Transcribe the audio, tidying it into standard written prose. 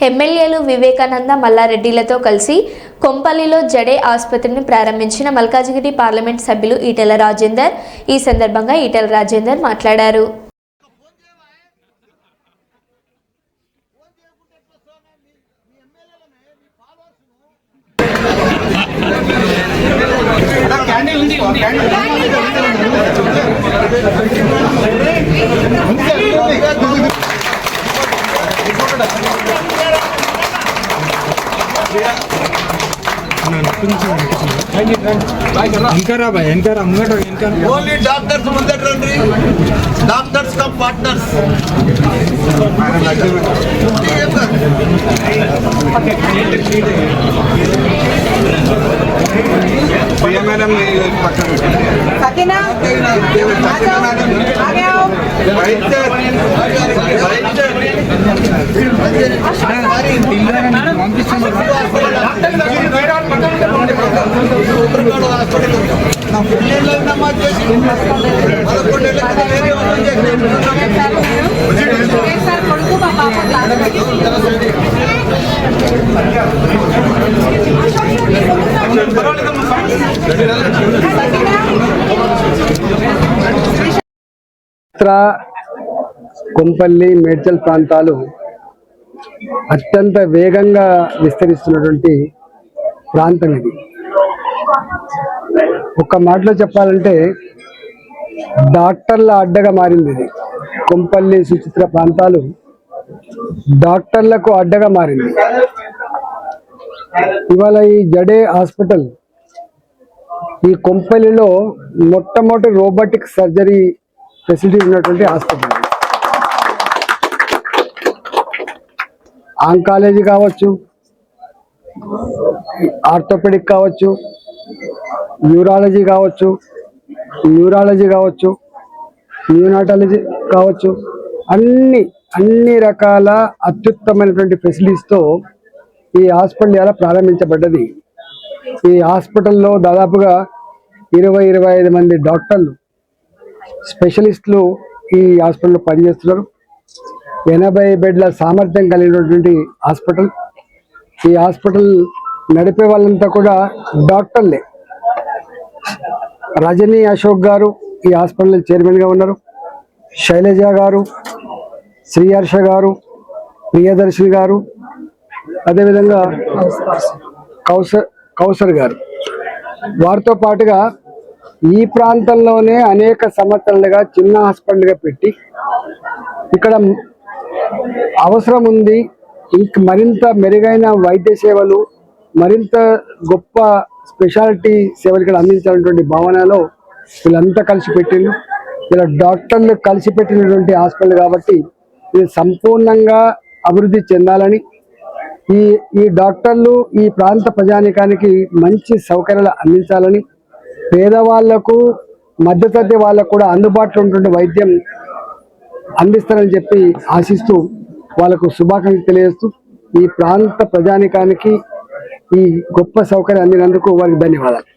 ఎమ్మెల్యేలు వివేకానంద మల్లారెడ్డిలతో కలిసి కొంపల్లిలో జడే ఆసుపత్రిని ప్రారంభించిన మల్కాజిగిరి పార్లమెంట్ సభ్యులు ఈటెల రాజేందర్. ఈ సందర్భంగా ఈటెల రాజేందర్ మాట్లాడారు. Only doctors mundaranడి. Doctors come partners. Madam Sakina आ गए हो కొంపల్లి మేడ్చల్ ప్రాంతాలు అత్యంత వేగంగా విస్తరిస్తున్నటువంటి ప్రాంతం ఇది. ఒక్క మాటలో చెప్పాలంటే డాక్టర్ల అడ్డగా మారింది ఇది. కొంపల్లి సుచిత్ర ప్రాంతాలు డాక్టర్లకు అడ్డగా మారింది. ఇవాళ ఈ జడే హాస్పిటల్ ఈ కొంపల్లిలో మొట్టమొదటి రోబోటిక్ సర్జరీ ఫెసిలిటీ ఉన్నటువంటి హాస్పిటల్. ఆంకాలజీ కావచ్చు, ఆర్థోపెడిక్ కావచ్చు, న్యూరాలజీ కావచ్చు, న్యూరాలజీ కావచ్చు, న్యూనాటాలజీ కావచ్చు, అన్ని రకాల అత్యుత్తమైనటువంటి ఫెసిలిటీస్తో ఈ హాస్పిటల్ ఇలా ప్రారంభించబడ్డది. ఈ హాస్పిటల్లో దాదాపుగా 20-25 మంది డాక్టర్లు స్పెషలిస్టులు ఈ హాస్పిటల్లో పనిచేస్తున్నారు. 80 బెడ్ల సామర్థ్యం కలిగినటువంటి హాస్పిటల్. ఈ హాస్పిటల్ నడిపే వాళ్ళంతా కూడా డాక్టర్లే. రజనీ అశోక్ గారు ఈ హాస్పిటల్ చైర్మన్గా ఉన్నారు. శైలజ గారు, శ్రీహర్ష గారు, ప్రియదర్శిని గారు, అదేవిధంగా కౌసర్ గారు. వారితో పాటుగా ఈ ప్రాంతంలోనే అనేక సంవత్సరాలుగా చిన్న హాస్పిటల్గా పెట్టి ఇక్కడ అవసరం ఉంది, ఇంక మరింత మెరుగైన వైద్య సేవలు, మరింత గొప్ప స్పెషాలిటీ సేవలు ఇక్కడ అందించాలన్నటువంటి భావనలో వీళ్ళంతా కలిసి పెట్టిండు. ఇలా డాక్టర్లు కలిసి పెట్టినటువంటి హాస్పిటల్ కాబట్టి ఇది సంపూర్ణంగా అభివృద్ధి చెందాలని, ఈ డాక్టర్లు ఈ ప్రాంత ప్రజానికానికి మంచి సౌకర్యాలు అందించాలని, పేదవాళ్లకు మధ్యతరగతి వాళ్ళకు కూడా అందుబాటులో ఉన్నటువంటి వైద్యం అందిస్తారని చెప్పి ఆశిస్తూ వాళ్ళకు శుభాకాంక్షలు తెలియజేస్తూ ఈ ప్రాంత ప్రజానికానికి ఈ గొప్ప సౌకర్యం అందినందుకు వారికి ధన్యవాదాలు.